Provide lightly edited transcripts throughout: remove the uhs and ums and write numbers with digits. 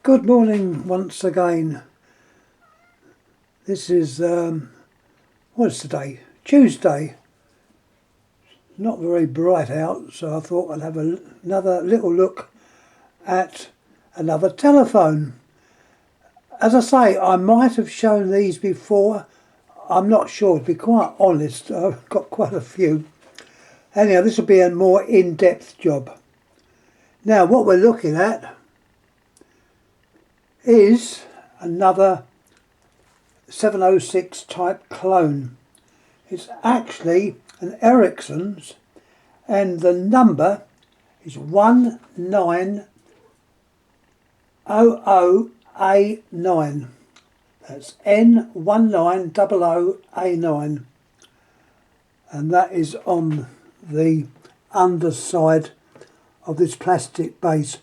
Good morning once again. This is, what's today? Tuesday. Not very bright out, so I thought I'd have another little look at another telephone. As I say, I might have shown these before. I'm not sure, to be quite honest. I've got quite a few. Anyhow, this will be a more in-depth job. Now, what we're looking at is another 706 type clone. It's actually an Ericsson's and the number is 1900A9. That's N1900A9, and that is on the underside of this plastic base.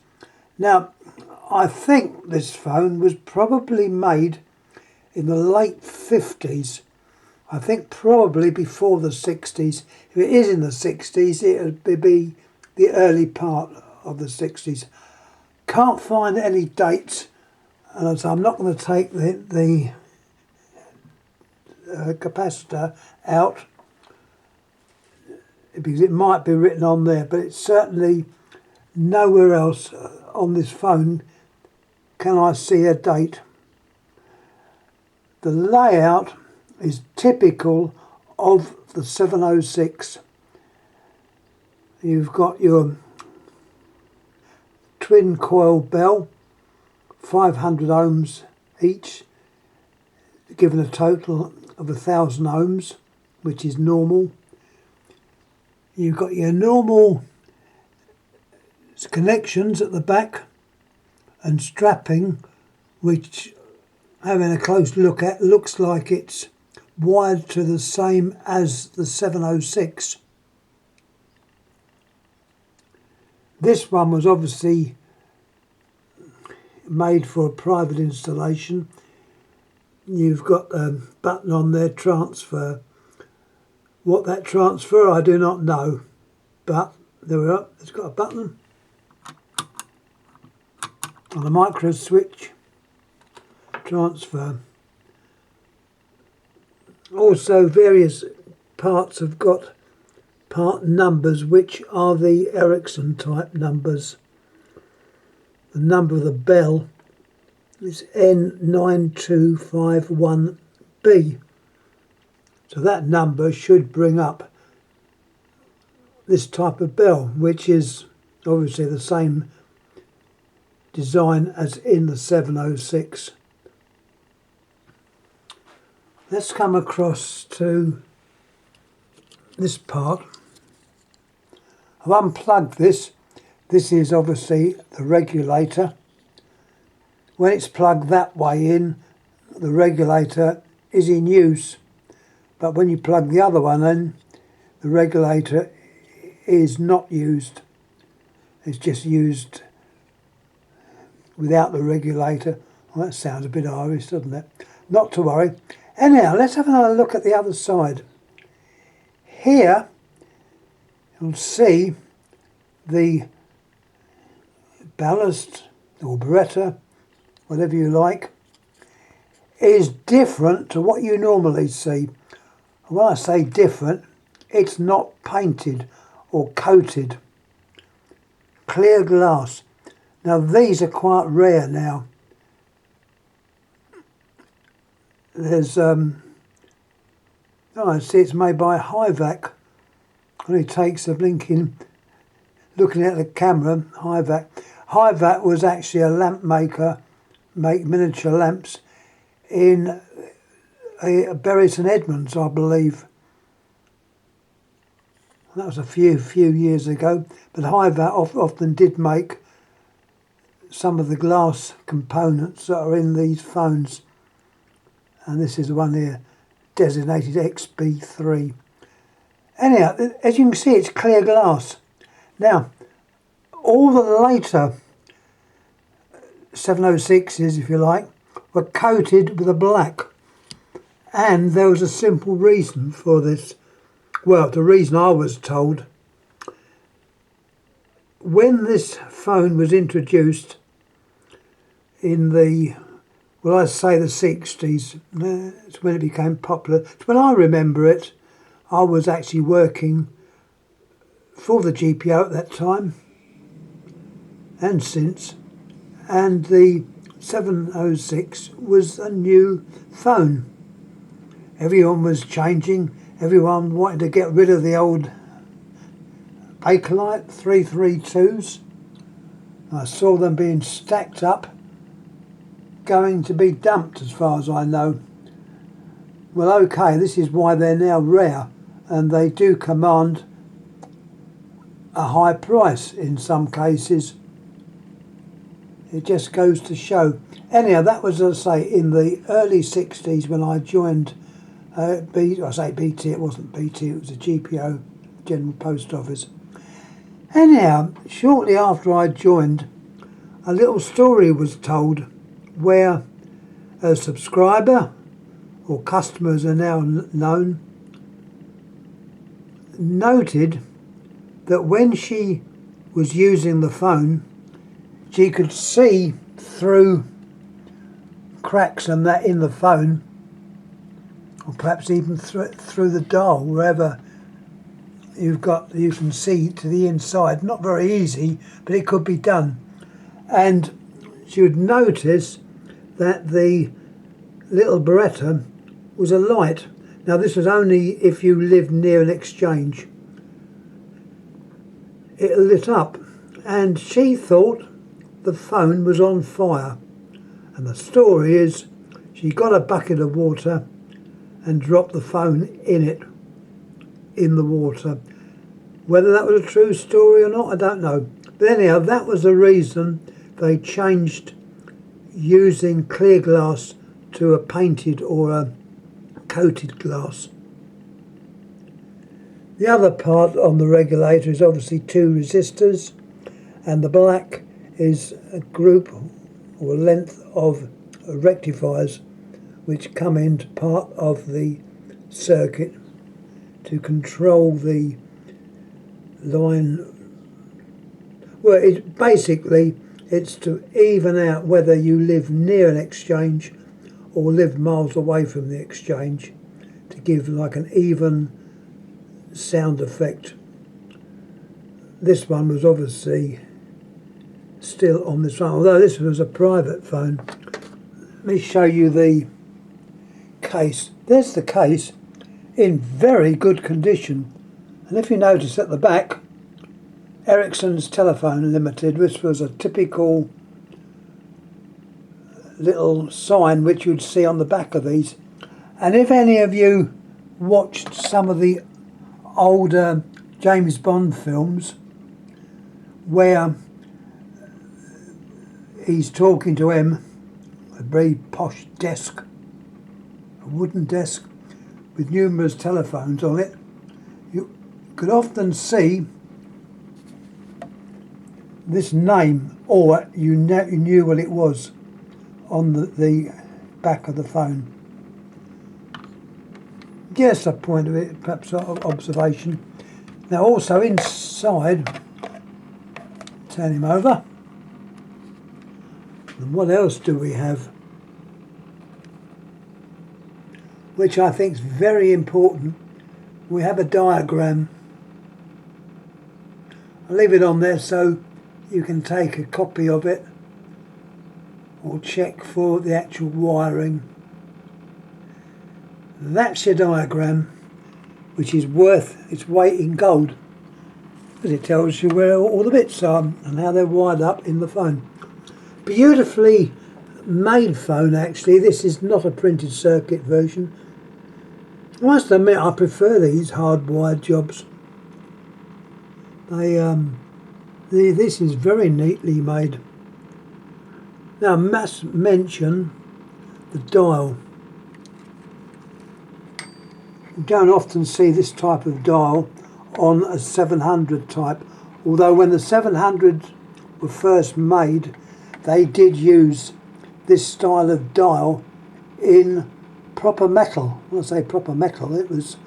Now, I think this phone was probably made in the late 50s. I think probably before the 60s. If it is in the 60s, it would be the early part of the 60s. Can't find any dates, and so I'm not going to take the capacitor out because it might be written on there, but it's certainly nowhere else on this phone can I see a date. The layout is typical of the 706. You've got your twin coil bell, 500 ohms each, given a total of 1000 ohms, which is normal. You've got your normal connections at the back and strapping, which, having a close look at, looks like it's wired to the same as the 706. This one was obviously made for a private installation. You've got a button on there, transfer. What that transfer, I do not know, but there we are. It's got a button on a micro switch, transfer. Also, various parts have got part numbers, which are the Ericsson type numbers. The number of the bell is N1900A9. So that number should bring up this type of bell, which is obviously the same design as in the 706. Let's come across to this part. I've unplugged this. This is obviously the regulator. When it's plugged that way in, the regulator is in use. But when you plug the other one in, the regulator is not used. It's just used without the regulator. Well, that sounds a bit Irish, doesn't it? Not to worry. Anyhow, let's have another look at the other side. Here, you'll see the ballast or Beretta, whatever you like, is different to what you normally see. When I say different, it's not painted or coated. Clear glass. Now these are quite rare now. There's I see it's made by Hivac. Only takes a blinking, looking at the camera, Hivac. Hivac was actually a lamp maker, make miniature lamps in Bury St Edmunds, I believe. That was a few years ago, but Hivac often did make some of the glass components that are in these phones. And this is the one here, designated XB3. Anyhow, as you can see, it's clear glass. Now, all the later 706s, if you like, were coated with a black. And there was a simple reason for this. Well, the reason I was told, when this phone was introduced, in the, well, I say the 60s. It's when it became popular. It's when I remember it. I was actually working for the GPO at that time and since, and the 706 was a new phone. Everyone was changing. Everyone wanted to get rid of the old Bakelite 332s. I saw them being stacked up, going to be dumped as far as I know. Well, okay, this is why they're now rare, and they do command a high price in some cases. It just goes to show. Anyhow, that was, as I say, in the early 60s when I joined I say BT, it wasn't BT, it was a GPO, General Post Office. Anyhow, shortly after I joined, a little story was told where a subscriber, or customers are now known, noted that when she was using the phone, she could see through cracks and that in the phone, or perhaps even through the dial, wherever you can see to the inside. Not very easy, but it could be done. And she would notice that the little Beretta was alight. Now this was only if you lived near an exchange. It lit up, and she thought the phone was on fire. And the story is, she got a bucket of water and dropped the phone in the water. Whether that was a true story or not, I don't know. But anyhow, that was the reason they changed using clear glass to a painted or a coated glass. The other part on the regulator is obviously two resistors, and the black is a group or a length of rectifiers which come into part of the circuit to control the line. Well, it's to even out whether you live near an exchange or live miles away from the exchange, to give like an even sound effect. This one was obviously still on this one, although this was a private phone. Let me show you the case. There's the case in very good condition, and if you notice at the back, Ericsson's Telephone Limited, which was a typical little sign which you'd see on the back of these. And if any of you watched some of the older James Bond films where he's talking to him, a very posh desk, a wooden desk with numerous telephones on it, you could often see this name, or you knew what it was on the back of the phone. Just a point of it, perhaps of observation. Now also inside, turn him over. And what else do we have? Which I think is very important. We have a diagram. I'll leave it on there so you can take a copy of it or check for the actual wiring. That's your diagram, which is worth its weight in gold, because it tells you where all the bits are and how they're wired up in the phone. Beautifully made phone, actually. This is not a printed circuit version. I must admit I prefer these hardwired jobs. This is very neatly made. Now, I must mention the dial. You don't often see this type of dial on a 700 type, although when the 700s were first made, they did use this style of dial in proper metal. When I say proper metal, it was,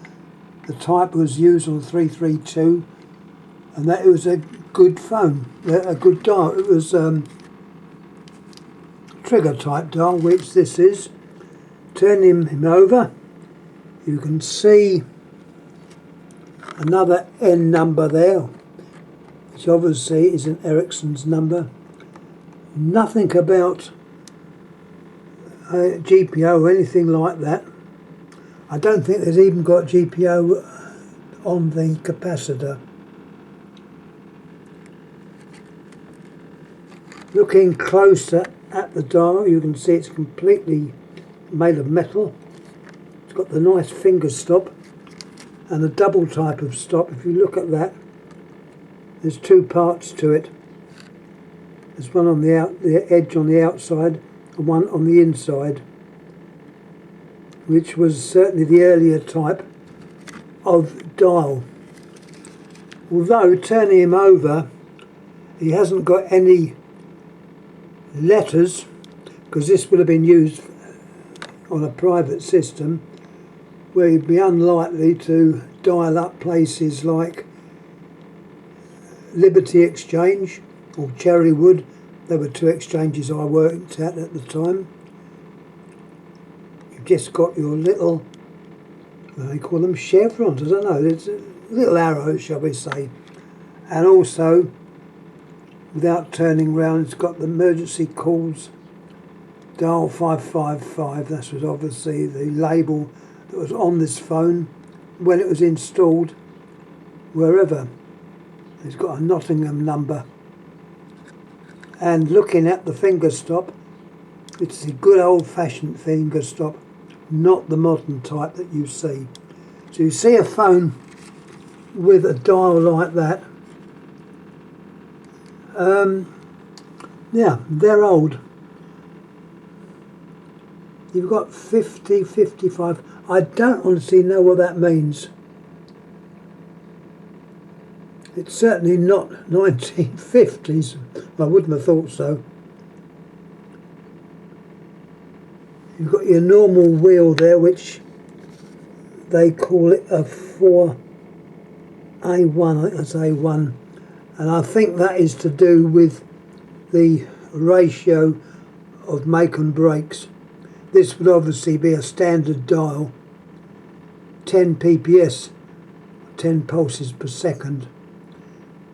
the type was used on the 332, and that it was a good phone, a good dial. It was trigger type dial, which this is. Turning him over, you can see another N number there, which obviously is an Ericsson's number. Nothing about GPO or anything like that. I don't think there's even got GPO on the capacitor. Looking closer at the dial, you can see it's completely made of metal. It's got the nice finger stop and a double type of stop. If you look at that, there's two parts to it. There's one on the edge on the outside and one on the inside, which was certainly the earlier type of dial. Although turning him over, he hasn't got any letters, because this would have been used on a private system where you'd be unlikely to dial up places like Liberty Exchange or Cherrywood. There were two exchanges I worked at the time. You've just got your little, what do they call them, chevrons, I don't know, it's little arrows, shall we say. And also, without turning round, it's got the emergency calls, dial 555. That was obviously the label that was on this phone when it was installed wherever. It's got a Nottingham number. And looking at the finger stop, it's a good old-fashioned finger stop, not the modern type that you see. So you see a phone with a dial like that. Yeah, they're old. You've got 50, 55. I don't honestly know what that means. It's certainly not 1950s. I wouldn't have thought so. You've got your normal wheel there, which they call it a 4A1. I think that's A1. And I think that is to do with the ratio of make and breaks. This would obviously be a standard dial, 10 pps, 10 pulses per second,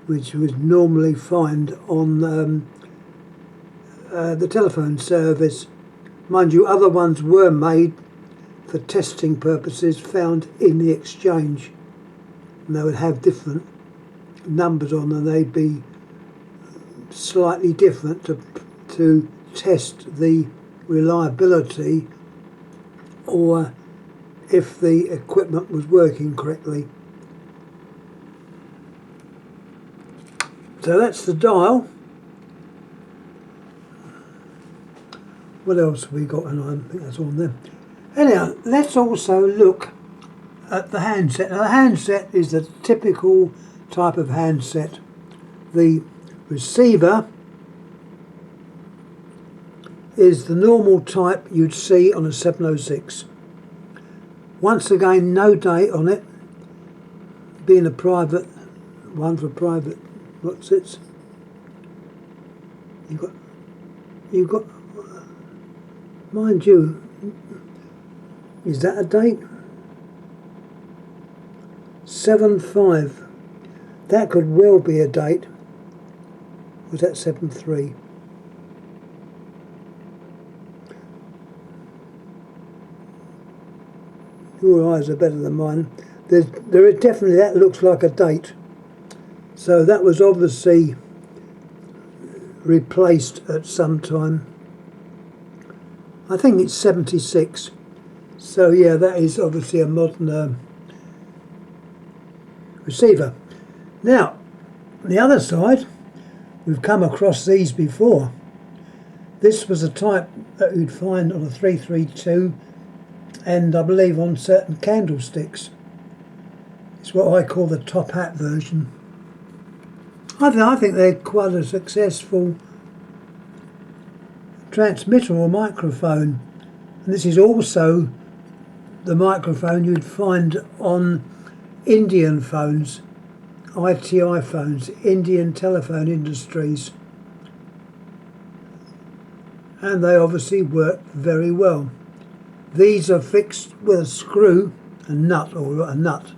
which was normally found on the telephone service. Mind you, other ones were made for testing purposes, found in the exchange, and they would have different numbers on them. They'd be slightly different to test the reliability or if the equipment was working correctly. So that's the dial. What else have we got? And I think that's on there. Anyhow, let's also look at the handset. Now the handset is the typical type of handset. The receiver is the normal type you'd see on a 706. Once again, no date on it, being a private one for private. What's it? You've got, mind you, is that a date? 7/5. That could well be a date. Was that 7/3? Your eyes are better than mine. There is definitely, that looks like a date. So that was obviously replaced at some time. I think it's 76. So yeah, that is obviously a modern receiver. Now, on the other side, we've come across these before. This was a type that you'd find on a 332 and I believe on certain candlesticks. It's what I call the top hat version. I think they're quite a successful transmitter or microphone. And this is also the microphone you'd find on Indian phones, ITI phones, Indian Telephone Industries. and they obviously work very well. These are fixed with a screw and nut, or a nut.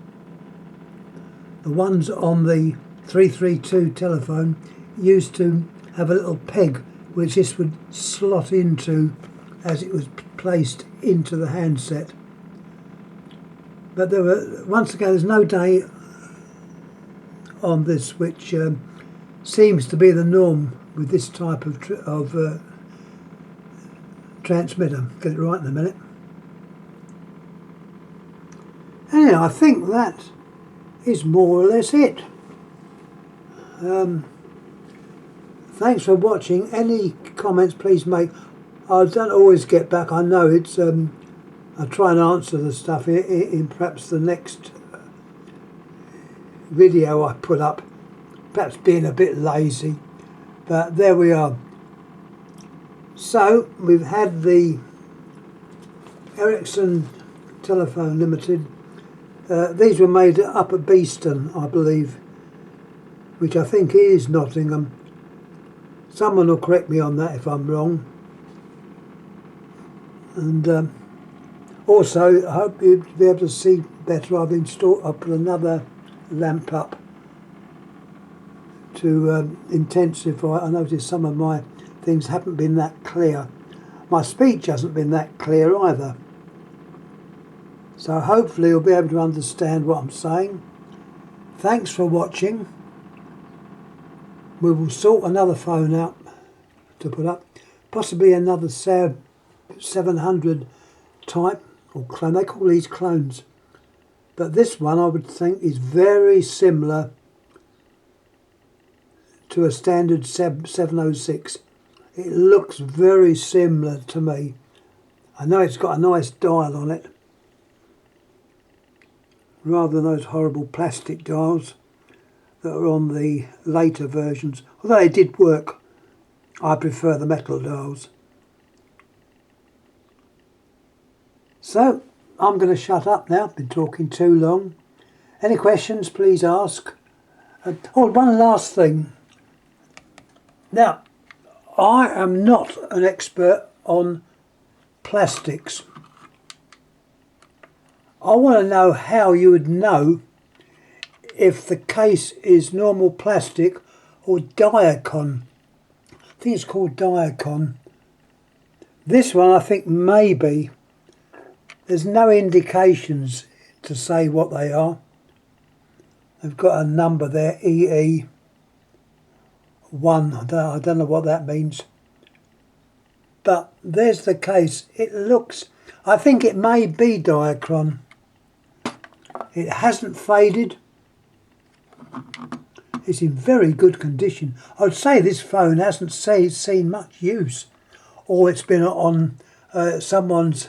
The ones on the 332 telephone used to have a little peg which this would slot into as it was placed into the handset. But there were, once again, there's no day on this, which seems to be the norm with this type of transmitter. Get it right in a minute. Anyway, I think that is more or less it. Thanks for watching. Any comments please make. I don't always get back, I know it's I try and answer the stuff in perhaps the next video I put up, perhaps being a bit lazy, but there we are. So we've had the Ericsson Telephone Limited. These were made up at Beeston, I believe, which I think is Nottingham. Someone will correct me on that if I'm wrong. And also, I hope you'll be able to see better. I've put another lamp up to intensify. I noticed some of my things haven't been that clear. My speech hasn't been that clear either. So hopefully you'll be able to understand what I'm saying. Thanks for watching. We will sort another phone out to put up, possibly another 700 type, or clone. They call these clones. But this one I would think is very similar to a standard 706. It looks very similar to me. I know it's got a nice dial on it, rather than those horrible plastic dials that are on the later versions. Although they did work, I prefer the metal dials. So I'm going to shut up now. I've been talking too long. Any questions please ask. Oh, one last thing. Now, I am not an expert on plastics. I want to know how you would know if the case is normal plastic or Diacon. I think it's called Diacon. This one I think maybe. There's no indications to say what they are. They've got a number there, EE1. I don't know what that means. But there's the case. It looks, I think it may be Diacron. It hasn't faded. It's in very good condition. I'd say this phone hasn't seen much use, or it's been on someone's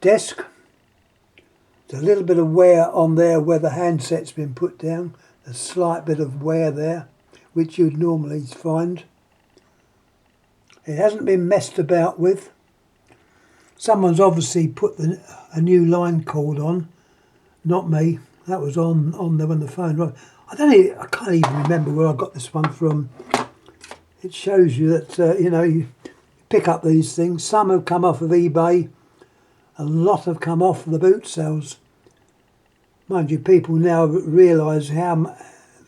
desk. There's a little bit of wear on there where the handset's been put down. A slight bit of wear there, which you'd normally find. It hasn't been messed about with. Someone's obviously put a new line cord on, not me. That was on there when the phone. I can't even remember where I got this one from. It shows you that you pick up these things. Some have come off of eBay. A lot have come off the boot sales. Mind you, people now realise how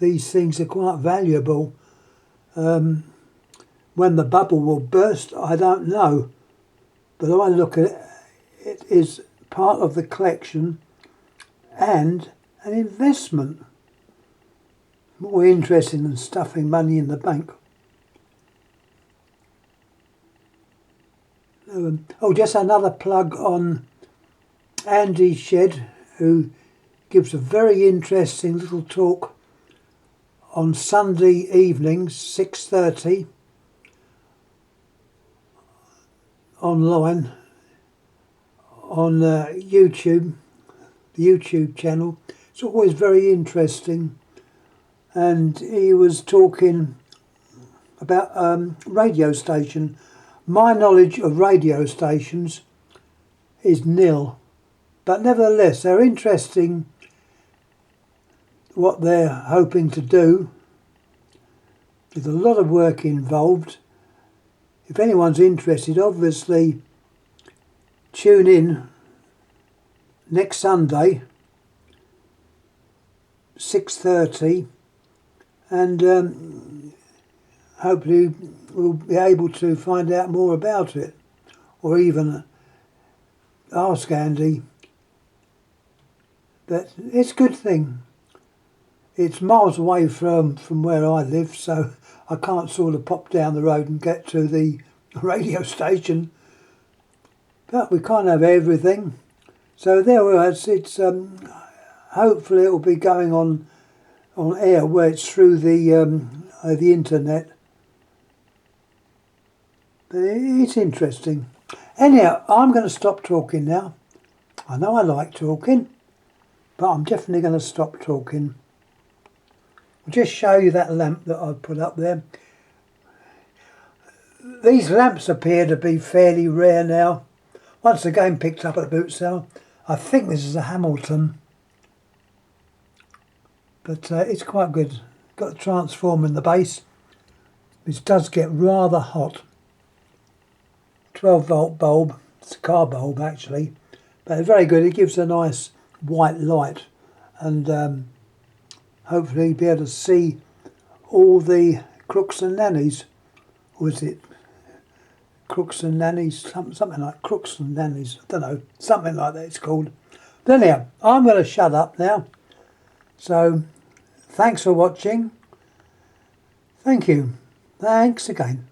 these things are quite valuable. When the bubble will burst, I don't know. But I look at it, it is part of the collection and an investment. More interesting than stuffing money in the bank. Just another plug on Andy Shed, who gives a very interesting little talk on Sunday evenings, 6:30, online on YouTube, the YouTube channel. It's always very interesting. And he was talking about radio station. My knowledge of radio stations is nil, but nevertheless they're interesting what they're hoping to do. There's a lot of work involved, if anyone's interested, obviously tune in next Sunday, 6:30, and hopefully we'll be able to find out more about it, or even ask Andy. But it's a good thing. It's miles away from where I live, so I can't sort of pop down the road and get to the radio station. But we can't have everything. So there we are. It's hopefully it will be going on air where it's through the internet. But it's interesting. Anyhow, I'm going to stop talking now. I know I like talking, but I'm definitely going to stop talking. I'll just show you that lamp that I've put up there. These lamps appear to be fairly rare now. Once again picked up at the boot sale. I think this is a Hamilton, but it's quite good. Got a transformer in the base, which does get rather hot. 12-volt bulb. It's a car bulb actually, but it's very good. It gives a nice white light, and hopefully you'll be able to see all the crooks and nannies. Or is it crooks and nannies? Something like crooks and nannies. I don't know. Something like that it's called. But anyhow, I'm going to shut up now. So, thanks for watching. Thank you. Thanks again.